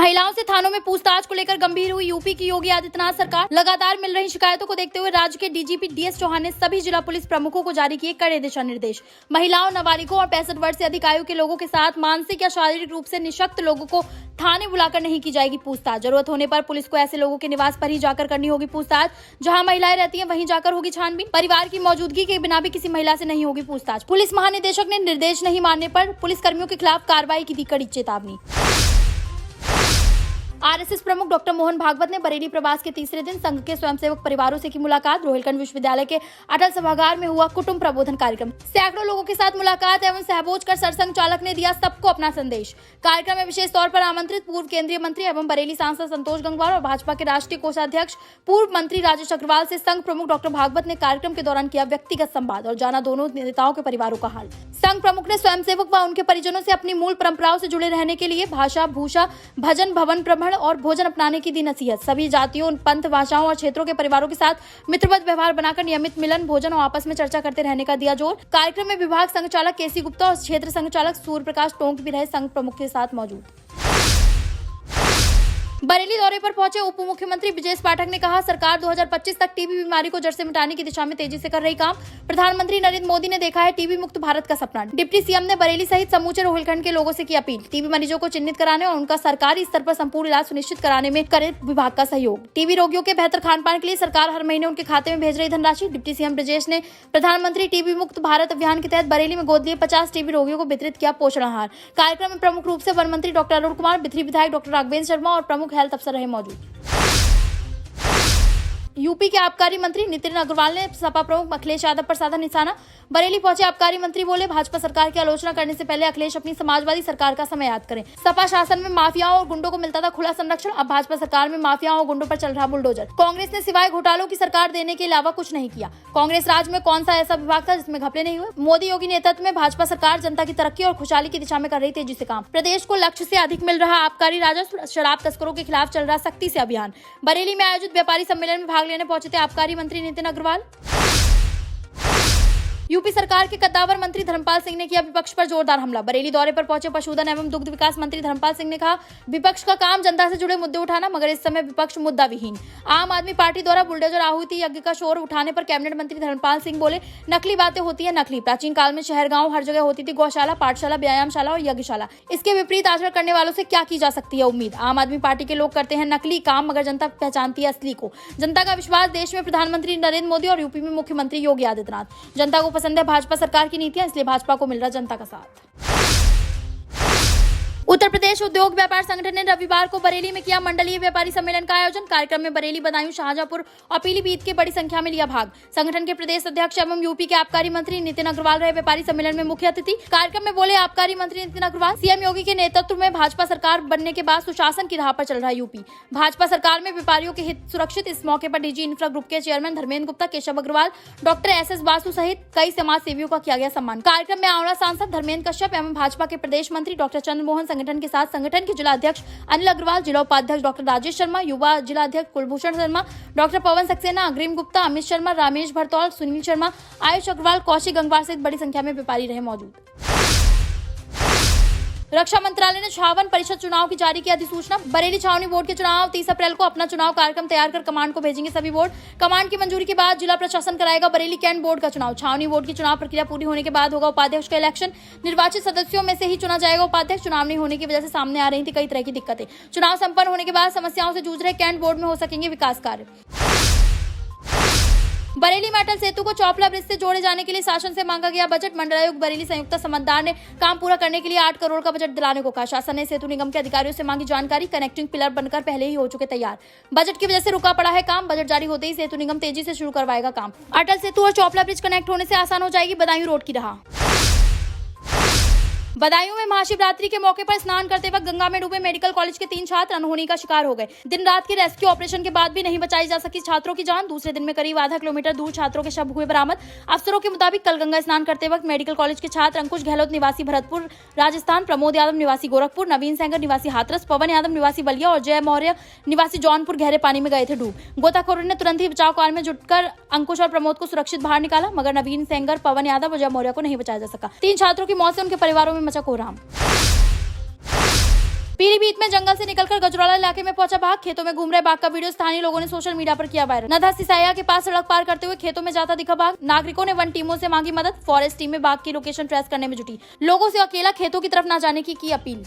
महिलाओं से थानों में पूछताछ को लेकर गंभीर हुई यूपी की योगी आदित्यनाथ सरकार। लगातार मिल रही शिकायतों को देखते हुए राज्य के डीजीपी डीएस चौहान ने सभी जिला पुलिस प्रमुखों को जारी किए कड़े दिशा निर्देश। महिलाओं, नाबालिगों और 65 वर्ष से अधिक आयु के लोगों के साथ मानसिक या शारीरिक रूप से निशक्त लोगों को थाने बुलाकर नहीं की जाएगी पूछताछ। जरूरत होने पर पुलिस को ऐसे लोगों के निवास पर ही जाकर करनी होगी पूछताछ। जहां महिलाएं रहती हैं वहीं जाकर होगी छानबीन। परिवार की मौजूदगी के बिना भी किसी महिला से नहीं होगी पूछताछ। पुलिस महानिदेशक ने निर्देश नहीं मानने पर पुलिसकर्मियों के खिलाफ कार्रवाई की दी कड़ी चेतावनी। आरएसएस प्रमुख डॉक्टर मोहन भागवत ने बरेली प्रवास के तीसरे दिन संघ के स्वयंसेवक परिवारों से की मुलाकात। रोहिलखंड विश्वविद्यालय के अटल सभागार में हुआ कुटुंब प्रबोधन कार्यक्रम। सैकड़ों लोगों के साथ मुलाकात एवं सहभोज कर सरसंघ चालक ने दिया सबको अपना संदेश। कार्यक्रम में विशेष तौर पर आमंत्रित पूर्व केंद्रीय मंत्री एवं बरेली सांसद संतोष गंगवार और भाजपा के राष्ट्रीय कोषाध्यक्ष पूर्व मंत्री राजेश अग्रवाल से संघ प्रमुख डॉक्टर भागवत ने कार्यक्रम के दौरान किया व्यक्तिगत संवाद और जाना दोनों नेताओं के परिवारों का हाल। संघ प्रमुख ने स्वयंसेवक व उनके परिजनों से अपनी मूल परंपराओं से जुड़े रहने के लिए भाषा, भूषा, भजन, भवन, ब्रह्मण और भोजन अपनाने की दी नसीहत। सभी जातियों, पंथ, भाषाओं और क्षेत्रों के परिवारों के साथ मित्रवत व्यवहार बनाकर नियमित मिलन, भोजन और आपस में चर्चा करते रहने का दिया जोर। कार्यक्रम में विभाग संघ चालक केसी गुप्ता और क्षेत्र संघ चालक सूर्य प्रकाश टोंक भी रहे संघ प्रमुख के साथ मौजूद। बरेली दौरे पर पहुंचे उप मुख्यमंत्री ब्रजेश पाठक ने कहा, सरकार 2025 तक टीबी बीमारी को जड़ से मिटाने की दिशा में तेजी से कर रही काम। प्रधानमंत्री नरेंद्र मोदी ने देखा है टीबी मुक्त भारत का सपना। डिप्टी सीएम ने बरेली सहित समूचे रोहिलखंड के लोगों से की अपील, टीबी मरीजों को चिन्हित कराने और उनका सरकारी स्तर पर संपूर्ण इलाज सुनिश्चित कराने में करे विभाग का सहयोग। टीबी रोगियों के बेहतर खान-पान के लिए सरकार हर महीने उनके खाते में भेज रही धनराशि। डिप्टी सीएम ब्रजेश ने प्रधानमंत्री टीबी मुक्त भारत अभियान के तहत बरेली में गोद लिए 50 टीबी रोगियों को वितरित किया पोषण आहार। कार्यक्रम में प्रमुख रूप से वन मंत्री डॉक्टर अरुण कुमार, बिथरी विधायक डॉक्टर राघवेंद्र शर्मा और प्रमुख हेल्थ अफसर रहे मौजूद। यूपी के आबकारी मंत्री नितिन अग्रवाल ने सपा प्रमुख अखिलेश यादव पर साधा निशाना। बरेली पहुंचे आबकारी मंत्री बोले, भाजपा सरकार की आलोचना करने से पहले अखिलेश अपनी समाजवादी सरकार का समय याद करें। सपा शासन में माफियाओं और गुंडों को मिलता था खुला संरक्षण, अब भाजपा सरकार में माफियाओं और गुंडों पर चल रहा बुलडोजर। कांग्रेस ने सिवाय घोटालों की सरकार देने के अलावा कुछ नहीं किया। कांग्रेस राज में कौन सा ऐसा विभाग था जिसमें घपले नहीं हुए? मोदी योगी नेतृत्व में भाजपा सरकार जनता की तरक्की और खुशहाली की दिशा में कर रही तेजी से काम। प्रदेश को लक्ष्य से अधिक मिल रहा आबकारी राजस्व, शराब तस्करों के खिलाफ चल रहा सख्ती से अभियान। बरेली में आयोजित व्यापारी सम्मेलन में भाग लेने पहुंचे थे आबकारी मंत्री नितिन अग्रवाल। यूपी सरकार के कद्दावर मंत्री धर्मपाल सिंह ने किया विपक्ष पर जोरदार हमला। बरेली दौरे पर पहुंचे पशुधन एवं दुग्ध विकास मंत्री धर्मपाल सिंह ने कहा, विपक्ष का काम जनता से जुड़े मुद्दे उठाना, मगर इस समय विपक्ष मुद्दा विहीन। आम आदमी पार्टी द्वारा बुलडोजर आहुति यज्ञ का शोर उठाने पर कैबिनेट मंत्री धर्मपाल सिंह बोले, नकली बातें होती है नकली। प्राचीन काल में शहर गांव हर जगह होती थी गौशाला, पाठशाला, व्यायामशाला और यज्ञशाला। इसके विपरीत आचरण करने वालों से क्या की जा सकती है उम्मीद? आम आदमी पार्टी के लोग करते हैं नकली काम, मगर जनता पहचानती है असली को। जनता का विश्वास देश में प्रधानमंत्री नरेंद्र मोदी और यूपी में मुख्यमंत्री योगी आदित्यनाथ। जनता को पसंद है भाजपा सरकार की नीतियां, इसलिए भाजपा को मिल रहा जनता का साथ। उत्तर प्रदेश उद्योग व्यापार संगठन ने रविवार को बरेली में किया मंडलीय व्यापारी सम्मेलन का आयोजन। कार्यक्रम में बरेली, बदायूं, शाहजहांपुर और पीलीभीत के बड़ी संख्या में लिया भाग। संगठन के प्रदेश अध्यक्ष एवं यूपी के आबकारी मंत्री नितिन अग्रवाल रहे व्यापारी सम्मेलन में मुख्य अतिथि। कार्यक्रम में बोले आबकारी मंत्री नितिन अग्रवाल, सीएम योगी के नेतृत्व में भाजपा सरकार बनने के बाद सुशासन की राह पर चल रहा यूपी। भाजपा सरकार में व्यापारियों के हित सुरक्षित। इस मौके पर डीजी इंफ्रा ग्रुप के chairman Dharmendra Gupta, Keshav Agarwal, doctor S Basu सहित कई समाज सेवियों का किया गया सम्मान। कार्यक्रम में आंवला सांसद धर्मेंद्र कश्यप एवं भाजपा के प्रदेश मंत्री डॉक्टर चंद्रमोहन संगठन के साथ संगठन के जिला अध्यक्ष अनिल अग्रवाल, जिला उपाध्यक्ष डॉक्टर राजेश शर्मा, युवा जिला अध्यक्ष कुलभूषण शर्मा, डॉक्टर पवन सक्सेना, अग्रिम गुप्ता, अमित शर्मा, रामेश भरतौल, सुनील शर्मा, आयुष अग्रवाल, कौशिक गंगवार सहित बड़ी संख्या में व्यापारी रहे मौजूद। रक्षा मंत्रालय ने छावन परिषद चुनाव की जारी की अधिसूचना। बरेली छावनी बोर्ड के चुनाव 30 अप्रैल को अपना चुनाव कार्यक्रम तैयार कर कमांड को भेजेंगे सभी बोर्ड। कमांड की मंजूरी के बाद जिला प्रशासन कराएगा बरेली कैंट बोर्ड का चुनाव। छावनी बोर्ड की चुनाव प्रक्रिया पूरी होने के बाद होगा उपाध्यक्ष का इलेक्शन। निर्वाचित सदस्यों में से ही चुना जाएगा उपाध्यक्ष। चुनाव नहीं होने की वजह से सामने आ रही थी कई तरह की दिक्कतें। चुनाव संपन्न होने के बाद समस्याओं से जूझ रहे कैंट बोर्ड में हो सकेंगे विकास कार्य। बरेली में अटल सेतु को चौपला ब्रिज से जोड़े जाने के लिए शासन से मांगा गया बजट। मंडलायुक्त बरेली संयुक्त समझदार ने काम पूरा करने के लिए 8 करोड़ का बजट दिलाने को कहा। शासन ने सेतु निगम के अधिकारियों से मांगी जानकारी। कनेक्टिंग पिलर बनकर पहले ही हो चुके तैयार। बजट की वजह से रुका पड़ा है काम। बजट जारी होते ही सेतु निगम तेजी से शुरू करवाएगा काम। अटल सेतु और चौपला ब्रिज कनेक्ट होने से आसान हो जाएगी बदायूं रोड की राह। बदायूं में महाशिवरात्रि के मौके पर स्नान करते वक्त गंगा में डूबे मेडिकल कॉलेज के 3 छात्र अनहोनी का शिकार हो गए। दिन रात के रेस्क्यू ऑपरेशन के बाद भी नहीं बचाई जा सकी छात्रों की जान। दूसरे दिन में करीब आधा किलोमीटर दूर छात्रों के शव हुए बरामद। अफसरों के मुताबिक कल गंगा स्नान करते वक्त मेडिकल कॉलेज के छात्र अंकुश गहलोत निवासी भरतपुर राजस्थान, प्रमोद यादव निवासी गोरखपुर, नवीन सेंगर निवासी हाथरस, पवन यादव निवासी बलिया और जय मौर्य निवासी जौनपुर गहरे पानी में गए थे डूब। गोताखोरों ने तुरंत ही बचाव कार्य में जुटकर अंकुश और प्रमोद को सुरक्षित बाहर निकाला, मगर नवीन सेंगर, पवन यादव और जय मौर्य को नहीं बचाया जा सका। 3 छात्रों की मौत से उनके परिवारों में मचा कोहराम। पीलीभीत में जंगल से निकलकर गजरौला इलाके में पहुंचा बाघ, खेतों में घूम रहे बाघ का वीडियो स्थानीय लोगों ने सोशल मीडिया पर किया वायरल। नदा सिसाया के पास सड़क पार करते हुए खेतों में जाता दिखा बाघ। नागरिकों ने वन टीमों से मांगी मदद। फॉरेस्ट टीम में बाघ की लोकेशन ट्रेस करने में जुटी। लोगों से अकेला खेतों की तरफ न जाने की अपील।